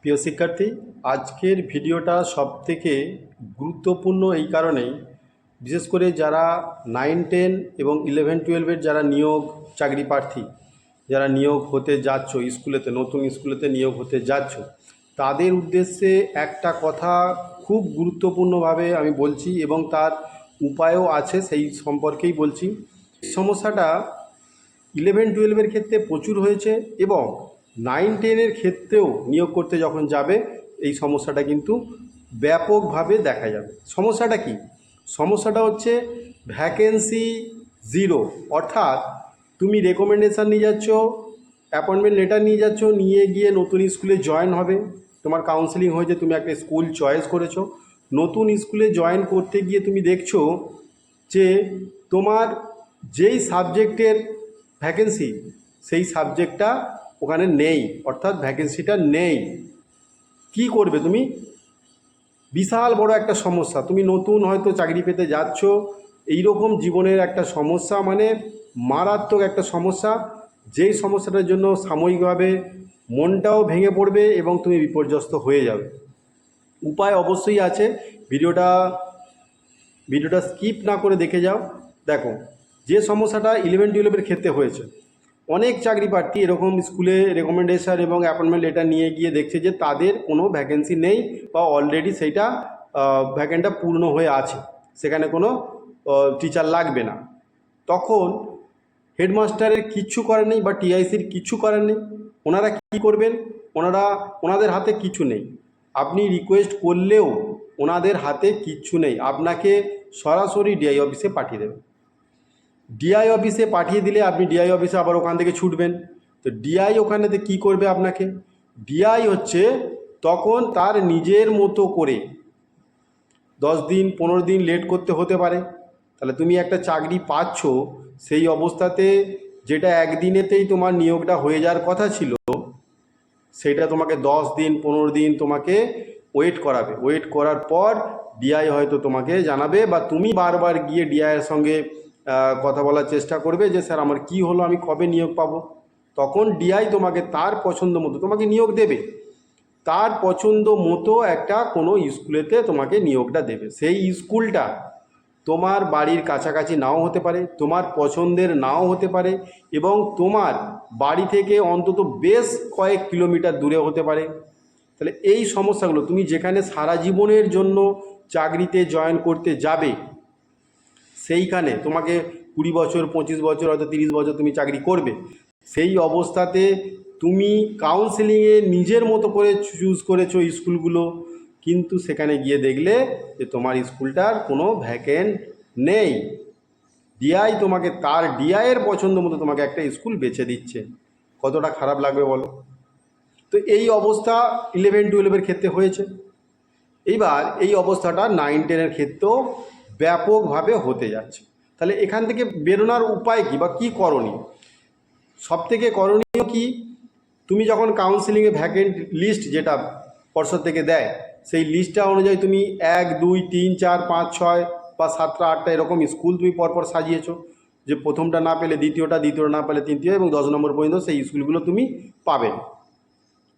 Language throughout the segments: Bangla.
প্রিয় শিক্ষার্থী, আজকের ভিডিওটা সবথেকে গুরুত্বপূর্ণ এই কারণেই, বিশেষ করে যারা 9, 10 এবং 11, 12-এর যারা নিয়োগ চাকরি প্রার্থী, যারা নিয়োগ হতে যাচ্ছ স্কুলেতে, নতুন স্কুলেতে নিয়োগ হতে যাচ্ছ, তাদের উদ্দেশ্যে একটা কথা খুব গুরুত্বপূর্ণভাবে আমি বলছি এবং তার উপায়ও আছে, সেই সম্পর্কেই বলছি। সমস্যাটা 11, 12-এর ক্ষেত্রে প্রচুর হয়েছে এবং 9, 10-এর ক্ষেত্রেও নিয়োগ করতে যখন যাবে এই সমস্যাটা কিন্তু ব্যাপকভাবে দেখা যাবে। সমস্যাটা কি? সমস্যাটা হচ্ছে ভ্যাকেন্সি জিরো। অর্থাৎ তুমি রেকমেন্ডেশান নিয়ে যাচ্ছ, অ্যাপয়েন্টমেন্ট লেটার নিয়ে যাচ্ছ, নিয়ে গিয়ে নতুন স্কুলে জয়েন হবে, তোমার কাউন্সেলিং হয়েছে, তুমি একটা স্কুল চয়েস করেছো, নতুন স্কুলে জয়েন করতে গিয়ে তুমি দেখছো যে তোমার যেই সাবজেক্টের ভ্যাকেন্সি, সেই সাবজেক্টটা ওখানে নেই, অর্থাৎ ভ্যাকেন্সিটা নেই। কি করবে তুমি? বিশাল বড় একটা সমস্যা। তুমি নতুন হয়তো চাকরি পেতে যাচ্ছ, এইরকম জীবনের একটা সমস্যা, মানে মারাত্মক একটা সমস্যা, যেই সমস্যাটার জন্য সাময়িকভাবে মনটাও ভেঙে পড়বে এবং তুমি বিপর্যস্ত হয়ে যাবে। উপায় অবশ্যই আছে, ভিডিওটা স্কিপ না করে দেখে যাও। দেখো, যে সমস্যাটা 11, 12-এর ক্ষেত্রে হয়েছে, অনেক চাকরি প্রার্থী এরকম স্কুলে রেকমেন্ডেশন এবং অ্যাপয়েন্টমেন্ট লেটার নিয়ে গিয়ে দেখছে যে তাদের কোনো ভ্যাকেন্সি নেই বা অলরেডি সেইটা ভ্যাকেন্টটা পূর্ণ হয়ে আছে, সেখানে কোনো টিচার লাগবে না। তখন হেডমাস্টারের কিচ্ছু করার নেই বা টিআইসির কিচ্ছু করার নেই। ওনারা কি করবেন? ওনাদের হাতে কিছু নেই। আপনি রিকোয়েস্ট করলেও ওনাদের হাতে কিচ্ছু নেই, আপনাকে সরাসরি ডিআই অফিসে পাঠিয়ে দেবে। ডিআই অফিসে পাঠিয়ে দিলে আপনি ডিআই অফিসে আবার ওখান থেকে ছুটবেন। তো ডিআই ওখানেতে কি করবে আপনাকে? ডিআই হচ্ছে তখন তার নিজের মতো করে 10 দিন 15 দিন লেট করতে হতে পারে। তাহলে তুমি একটা চাকরি পাচ্ছ, সেই অবস্থাতে যেটা একদিনেতেই তোমার নিয়োগটা হয়ে যাওয়ার কথা ছিল, সেটা তোমাকে 10 দিন 15 দিন তোমাকে ওয়েট করাবে। ওয়েট করার পর ডিআই হয়তো তোমাকে জানাবে, বা তুমি বারবার গিয়ে ডিআইয়ের সঙ্গে কথা বলার চেষ্টা করবে যে স্যার আমার কি হলো, আমি কবে নিয়োগ পাবো। তখন ডিআই তোমাকে তার পছন্দ মতো তোমাকে নিয়োগ দেবে, তার পছন্দ মতো একটা কোনো স্কুলেতে তোমাকে নিয়োগটা দেবে। সেই স্কুলটা তোমার বাড়ির কাছাকাছি নাও হতে পারে, তোমার পছন্দের নাও হতে পারে, এবং তোমার বাড়ি থেকে অন্তত বেশ কয়েক কিলোমিটার দূরে হতে পারে। তাহলে এই সমস্যাগুলো, তুমি যেখানে সারা জীবনের জন্য চাকরিতে জয়েন করতে যাবে, সেইখানে তোমাকে 20 বছর 25 বছর হয়তো 30 বছর তুমি চাকরি করবে, সেই অবস্থাতে তুমি কাউন্সেলিংয়ে নিজের মতো করে চুজ করেছো স্কুলগুলো, কিন্তু সেখানে গিয়ে দেখলে যে তোমার স্কুলটার কোনো ভ্যাকেন্ট নেই। ডিআই তোমাকে তার ডিআইয়ের পছন্দ মতো তোমাকে একটা স্কুল বেছে দিচ্ছে। কতটা খারাপ লাগবে বলো? তো এই অবস্থা 11, 12-এর ক্ষেত্রে হয়েছে। এইবার এই অবস্থাটা 9, 10-এর ক্ষেত্রেও ব্যাপকভাবে হতে যাচ্ছে। তাহলে এখান থেকে বেরোনোর উপায় কী বা কী করণীয়? সবথেকে করণীয় কি? তুমি যখন কাউন্সিলিংয়ে ভ্যাকেন্ট লিস্ট যেটা পর্ষদ থেকে দেয়, সেই লিস্টটা অনুযায়ী তুমি 1, 2, 3, 4, 5, 6 বা 7টা 8টা এরকম স্কুল তুমি পরপর সাজিয়েছো, যে প্রথমটা না পেলে দ্বিতীয়টা, দ্বিতীয়টা না পেলে তৃতীয়, এবং 10 নম্বর পর্যন্ত সেই স্কুলগুলো তুমি পাবে।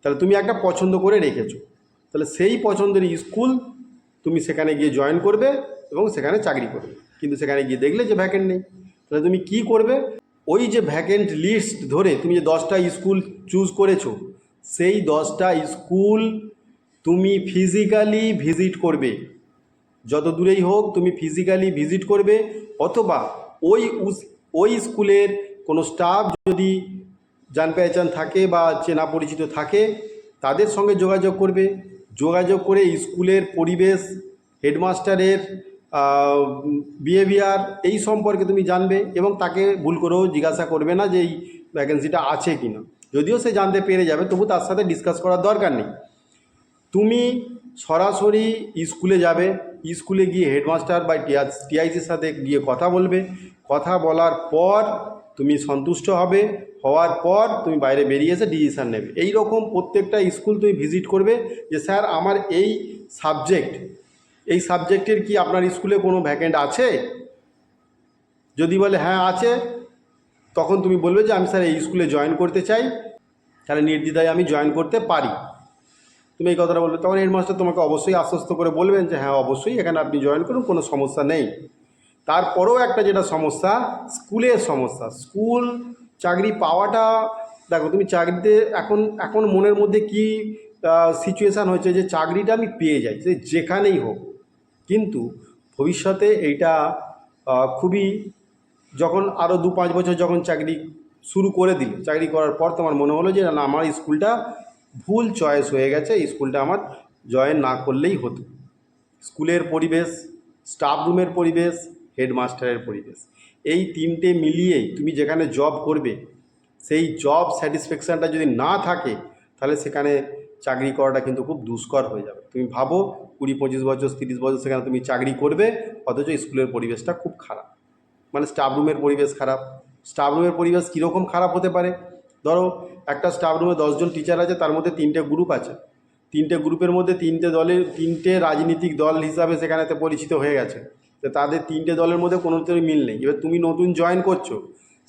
তাহলে তুমি একটা পছন্দ করে রেখেছো। তাহলে সেই পছন্দের স্কুল তুমি সেখানে গিয়ে জয়েন করবে এবং সেখানে চাকরি করবে, কিন্তু সেখানে গিয়ে দেখলে যে ভ্যাকেন্ট নেই। তাহলে তুমি কি করবে? ওই যে ভ্যাকেন্ট লিস্ট ধরে তুমি যে 10টা স্কুল চুজ করেছো, সেই 10টা স্কুল তুমি ফিজিক্যালি ভিজিট করবে। যত দূরেই হোক তুমি ফিজিক্যালি ভিজিট করবে, অথবা ওই স্কুলের কোনো স্টাফ যদি জান পেহচান থাকে বা চেনা পরিচিত থাকে, তাদের সঙ্গে যোগাযোগ করবে। যোগাযোগ করে স্কুলের পরিবেশ, হেডমাস্টারের বিহেভিয়ার, এই সম্পর্কে তুমি জানবে, এবং তাকে ভুল করেও জিজ্ঞাসা করবে না যে এই ভ্যাকেন্সিটা আছে কি না। যদিও সে জানতে পেরে যাবে, তবু তার সাথে ডিসকাস করার দরকার নেই। তুমি সরাসরি স্কুলে যাবে, স্কুলে গিয়ে হেডমাস্টার বা টিআইসির সাথে গিয়ে কথা বলবে। কথা বলার পর তুমি সন্তুষ্ট হবে, হওয়ার পর তুমি বাইরে বেরিয়ে এসে ডিসিশান নেবে। এই রকম প্রত্যেকটা স্কুল তুমি ভিজিট করবে যে স্যার আমার এই সাবজেক্টের কি আপনার স্কুলে কোনো ভ্যাকেন্ট আছে? যদি বলে হ্যাঁ আছে, তখন তুমি বলবে যে আমি স্যার এই স্কুলে জয়েন করতে চাই, তাহলে নির্দ্বিধায় আমি জয়েন করতে পারি। তো তুমি এই কথাটা বলবে, তখন হেডমাস্টার তোমাকে অবশ্যই আশ্বস্ত করে বলবেন যে হ্যাঁ অবশ্যই এখানে আপনি জয়েন করুন, কোনো সমস্যা নেই। তারপরেও একটা যেটা সমস্যা, স্কুলের সমস্যা। স্কুল চাকরি পাওয়াটা, দেখো তুমি চাকরিতে এখন এখন মনের মধ্যে কি সিচুয়েশান হয়েছে যে চাকরিটা আমি পেয়ে যাই, সে যেখানেই হোক। কিন্তু ভবিষ্যতে এইটা খুবই, যখন আরও 2-5 বছর যখন চাকরি শুরু করে দিলে, চাকরি করার পর তোমার মনে হলো যে না আমার স্কুলটা ভুল চয়েস হয়ে গেছে, এই স্কুলটা আমার জয়েন না করলেই হতো। স্কুলের পরিবেশ, স্টাফ রুমের পরিবেশ, হেডমাস্টারের পরিবেশ, এই তিনটে মিলিয়েই তুমি যেখানে জব করবে সেই জব স্যাটিসফ্যাকশানটা যদি না থাকে তাহলে সেখানে চাকরি করাটা কিন্তু খুব দুষ্কর হয়ে যাবে। তুমি ভাবো 20-25 বছর 30 বছর সেখানে তুমি চাকরি করবে, অথচ স্কুলের পরিবেশটা খুব খারাপ, মানে স্টাফ রুমের পরিবেশ খারাপ। স্টাফ রুমের পরিবেশ কীরকম খারাপ হতে পারে? ধরো একটা স্টাফ রুমে 10জন টিচার আছে, তার মধ্যে 3টে গ্রুপ আছে, 3টে গ্রুপের মধ্যে 3টে দলের 3টে রাজনীতিক দল হিসাবে সেখানেতে পরিচিত হয়ে গেছে। তো তাদের 3টে দলের মধ্যে কোনোটারই মিল নেই। এবার তুমি নতুন জয়েন করছো,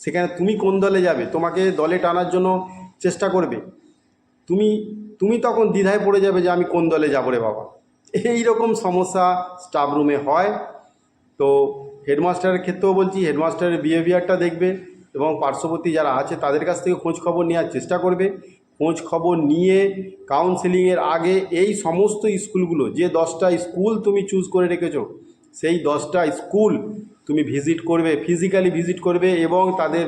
সেখানে তুমি কোন দলে যাবে, তোমাকে দলে টানার জন্য চেষ্টা করবে, তুমি তুমি তখন দ্বিধায় পড়ে যাবে যে আমি কোন দলে যাবো রে বাবা। এই রকম সমস্যা স্টাফ রুমে হয়। তো হেডমাস্টারের ক্ষেত্রেও বলছি, হেডমাস্টারের বিহেভিয়ারটা দেখবে এবং পার্শ্ববর্তী যারা আছে তাদের কাছ থেকে খোঁজ খবর নেওয়ার চেষ্টা করবে। খোঁজ খবর নিয়ে কাউন্সেলিংয়ের আগে এই সমস্ত স্কুলগুলো, যে 10টা স্কুল তুমি চুজ করে রেখেছো, সেই 10টা স্কুল তুমি ভিজিট করবে, ফিজিক্যালি ভিজিট করবে এবং তাদের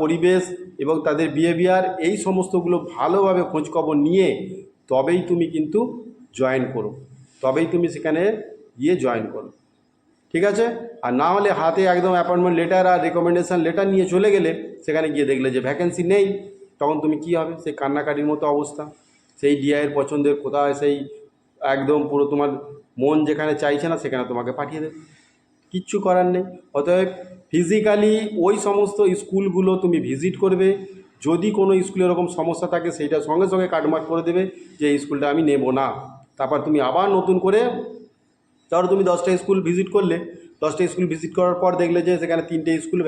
পরিবেশ এবং তাদের বিহেভিয়ার এই সমস্তগুলো ভালোভাবে খোঁজ খবর নিয়ে তবেই তুমি কিন্তু জয়েন করো, তবেই তুমি সেখানে গিয়ে জয়েন করো, ঠিক আছে? আর না হলে হাতে একদম অ্যাপয়েন্টমেন্ট লেটার আর রেকমেন্ডেশন লেটার নিয়ে চলে গেলে, সেখানে গিয়ে দেখলে যে ভ্যাকেন্সি নেই, তখন তুমি কী হবে? সেই কান্নাকাটির মতো অবস্থা। সেই ডিআইয়ের পছন্দের কোথায় সেই একদম পুরো তোমার মন যেখানে চাইছে না সেখানে তোমাকে পাঠিয়ে দেবে, কিচ্ছু করার নেই। অতএব ফিজিক্যালি ওই সমস্ত স্কুলগুলো তুমি ভিজিট করবে, যদি কোনো স্কুলে এরকম সমস্যা থাকে সেইটা সঙ্গে সঙ্গে কাটমার্ক করে দেবে যে এই স্কুলটা আমি নেব না। তারপর তুমি আবার নতুন করে, ধরো তুমি 10টা স্কুল ভিজিট করলে, 10টা স্কুল ভিজিট করার পর দেখলে যে সেখানে 3টে স্কুল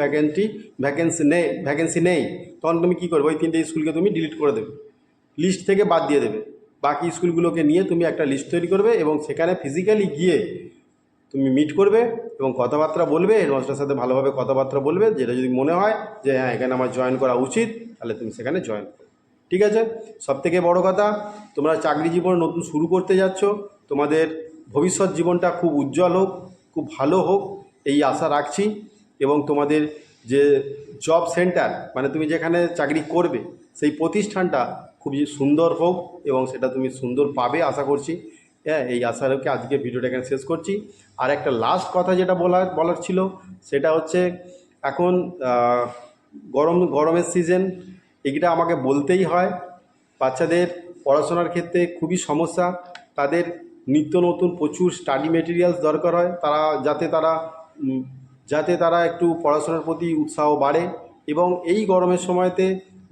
ভ্যাকেন্সি নেই, তখন তুমি কী করবে? ওই 3টে স্কুলকে তুমি ডিলিট করে দেবে, লিস্ট থেকে বাদ দিয়ে দেবে। বাকি স্কুলগুলোকে নিয়ে তুমি একটা লিস্ট তৈরি করবে এবং সেখানে ফিজিক্যালি গিয়ে তুমি মিট করবে এবং কথাবার্তা বলবে, হেডমাস্টারের সাথে ভালোভাবে কথাবার্তা বলবে, যেটা যদি মনে হয় যে হ্যাঁ এখানে আমার জয়েন করা উচিত, তাহলে তুমি সেখানে জয়েন করো, ঠিক আছে? সবথেকে বড় কথা, তোমরা চাকরি জীবন নতুন শুরু করতে যাচ্ছ, তোমাদের ভবিষ্যৎ জীবনটা খুব উজ্জ্বল হোক, খুব ভালো হোক, এই আশা রাখছি। এবং তোমাদের যে জব সেন্টার, মানে তুমি যেখানে চাকরি করবে সেই প্রতিষ্ঠানটা খুবই সুন্দর হোক এবং সেটা তুমি সুন্দর পাবে আশা করছি। হ্যাঁ, এই আশা রেখে আজকে ভিডিওটা এখানে শেষ করছি। আর একটা লাস্ট কথা যেটা বলার ছিল, সেটা হচ্ছে এখন গরমের সিজন, এইটা আমাকে বলতেই হয়। বাচ্চাদের পড়াশোনার ক্ষেত্রে খুবই সমস্যা, তাদের নিত্য নতুন প্রচুর স্টাডি মেটেরিয়ালস দরকার হয়, যাতে তারা একটু পড়াশোনার প্রতি উৎসাহ বাড়ে। এবং এই গরমের সময়তে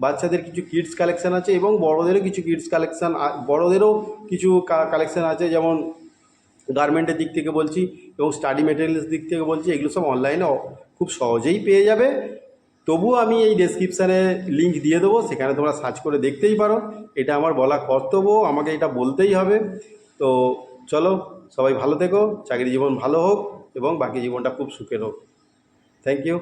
বাচ্চাদের কিছু কিডস কালেকশান আছে এবং বড়োদেরও কিছু কিডস কালেকশান, বড়োদেরও কিছু কালেকশান আছে, যেমন গার্মেন্টের দিক থেকে বলছি এবং স্টাডি মেটেরিয়ালস দিক থেকে বলছি, এগুলো সব অনলাইনে খুব সহজেই পেয়ে যাবে। তবুও আমি এই ডেসক্রিপশানে লিঙ্ক দিয়ে দেবো, সেখানে তোমরা সার্চ করে দেখতেই পারো। এটা আমার বলা কর্তব্য, আমাকে এটা বলতেই হবে। তো চলো, সবাই ভালো থেকো, চাকরি জীবন ভালো হোক এবং বাকি জীবনটা খুব সুখের হোক। Thank you.